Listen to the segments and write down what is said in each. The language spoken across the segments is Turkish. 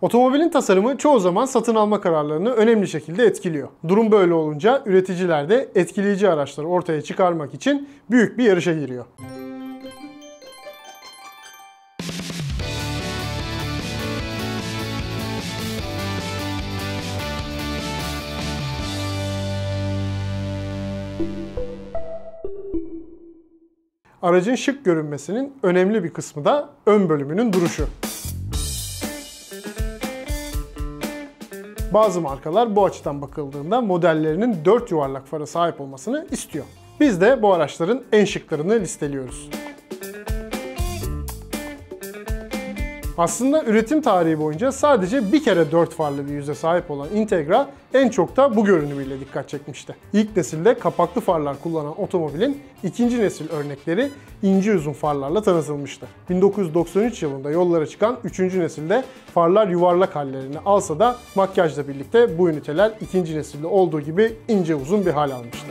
Otomobilin tasarımı çoğu zaman satın alma kararlarını önemli şekilde etkiliyor. Durum böyle olunca üreticiler de etkileyici araçları ortaya çıkarmak için büyük bir yarışa giriyor. Aracın şık görünmesinin önemli bir kısmı da ön bölümünün duruşu. Bazı markalar bu açıdan bakıldığında modellerinin 4 yuvarlak fara sahip olmasını istiyor. Biz de bu araçların en şıklarını listeliyoruz. Aslında üretim tarihi boyunca sadece bir kere 4 farlı bir yüze sahip olan Integra en çok da bu görünümüyle dikkat çekmişti. İlk nesilde kapaklı farlar kullanan otomobilin ikinci nesil örnekleri ince uzun farlarla tanıtılmıştı. 1993 yılında yollara çıkan 3. nesilde farlar yuvarlak hallerini alsa da makyajla birlikte bu üniteler ikinci nesilde olduğu gibi ince uzun bir hal almıştı.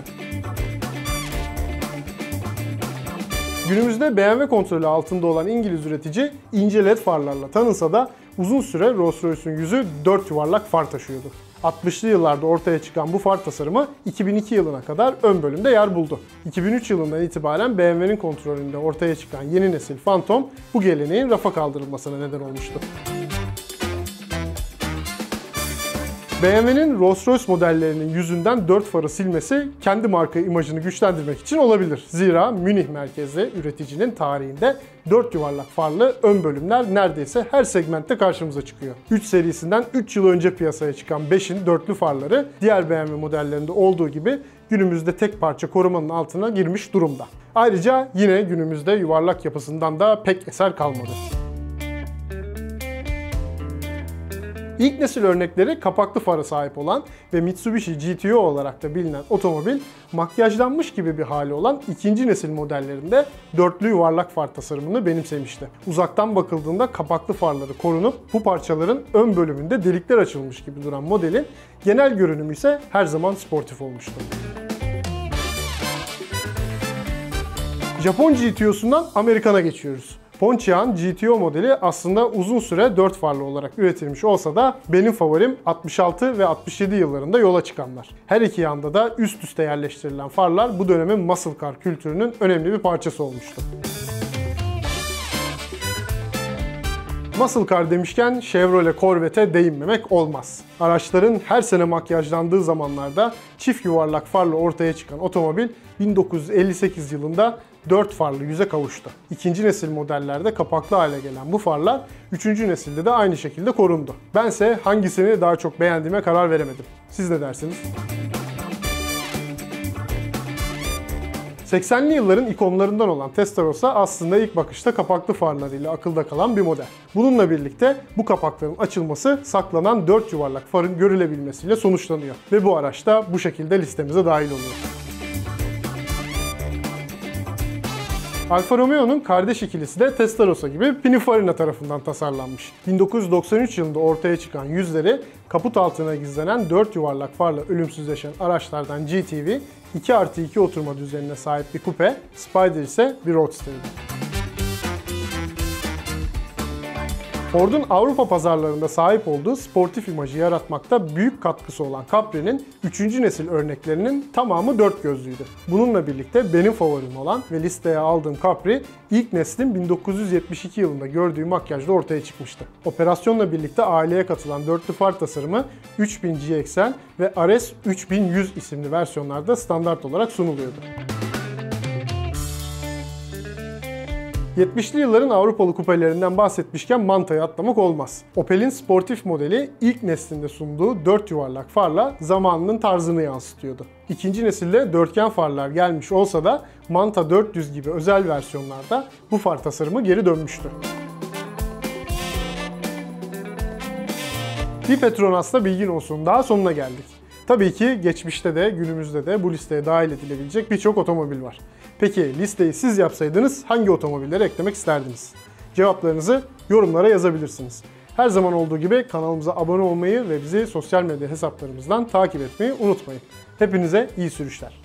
Günümüzde BMW kontrolü altında olan İngiliz üretici ince led farlarla tanınsa da uzun süre Rolls-Royce'un yüzü 4 yuvarlak far taşıyordu. 60'lı yıllarda ortaya çıkan bu far tasarımı 2002 yılına kadar ön bölümde yer buldu. 2003 yılından itibaren BMW'nin kontrolünde ortaya çıkan yeni nesil Phantom bu geleneğin rafa kaldırılmasına neden olmuştu. BMW'nin Rolls-Royce modellerinin yüzünden 4 farı silmesi kendi marka imajını güçlendirmek için olabilir. Zira Münih merkezli üreticinin tarihinde 4 yuvarlak farlı ön bölümler neredeyse her segmentte karşımıza çıkıyor. 3 serisinden 3 yıl önce piyasaya çıkan 5'in dörtlü farları diğer BMW modellerinde olduğu gibi günümüzde tek parça korumanın altına girmiş durumda. Ayrıca yine günümüzde yuvarlak yapısından da pek eser kalmadı. İlk nesil örnekleri kapaklı fara sahip olan ve Mitsubishi GTO olarak da bilinen otomobil, makyajlanmış gibi bir hali olan ikinci nesil modellerinde dörtlü yuvarlak far tasarımını benimsemişti. Uzaktan bakıldığında kapaklı farları korunup bu parçaların ön bölümünde delikler açılmış gibi duran modelin genel görünümü ise her zaman sportif olmuştu. Japon GTO'sundan Amerikan'a geçiyoruz. Pontiac'ın GTO modeli aslında uzun süre 4 farlı olarak üretilmiş olsa da benim favorim 66 ve 67 yıllarında yola çıkanlar. Her iki yanda da üst üste yerleştirilen farlar bu dönemin muscle car kültürünün önemli bir parçası olmuştu. Muscle car demişken Chevrolet Corvette'e değinmemek olmaz. Araçların her sene makyajlandığı zamanlarda çift yuvarlak farla ortaya çıkan otomobil 1958 yılında 4 farlı yüze kavuştu. İkinci nesil modellerde kapaklı hale gelen bu farlar 3. nesilde de aynı şekilde korundu. Bense hangisini daha çok beğendiğime karar veremedim. Siz ne dersiniz? 80'li yılların ikonlarından olan Testarossa aslında ilk bakışta kapaklı farlarıyla akılda kalan bir model. Bununla birlikte bu kapakların açılması saklanan 4 yuvarlak farın görülebilmesiyle sonuçlanıyor. Ve bu araç da bu şekilde listemize dahil oluyor. Alfa Romeo'nun kardeş ikilisi de Testarossa gibi Pininfarina tarafından tasarlanmış. 1993 yılında ortaya çıkan yüzleri kaput altına gizlenen 4 yuvarlak farla ölümsüzleşen araçlardan GTV, 2+2 oturma düzenine sahip bir kupe, Spider ise bir roadster'di. Ford'un Avrupa pazarlarında sahip olduğu sportif imajı yaratmakta büyük katkısı olan Capri'nin 3. nesil örneklerinin tamamı 4 gözlüydü. Bununla birlikte benim favorim olan ve listeye aldığım Capri, ilk neslin 1972 yılında gördüğü makyajla ortaya çıkmıştı. Operasyonla birlikte aileye katılan dörtlü far tasarımı 3000 GXL ve RS 3100 isimli versiyonlarda standart olarak sunuluyordu. 70'li yılların Avrupalı kupelerinden bahsetmişken Manta'yı atlamak olmaz. Opel'in sportif modeli ilk neslinde sunduğu 4 yuvarlak farla zamanının tarzını yansıtıyordu. İkinci nesilde dörtgen farlar gelmiş olsa da Manta 400 gibi özel versiyonlarda bu far tasarımı geri dönmüştü. Bir Petronas'ta bilgin olsun daha sonuna geldik. Tabii ki geçmişte de günümüzde de bu listeye dahil edilebilecek birçok otomobil var. Peki listeyi siz yapsaydınız hangi otomobilleri eklemek isterdiniz? Cevaplarınızı yorumlara yazabilirsiniz. Her zaman olduğu gibi kanalımıza abone olmayı ve bizi sosyal medya hesaplarımızdan takip etmeyi unutmayın. Hepinize iyi sürüşler.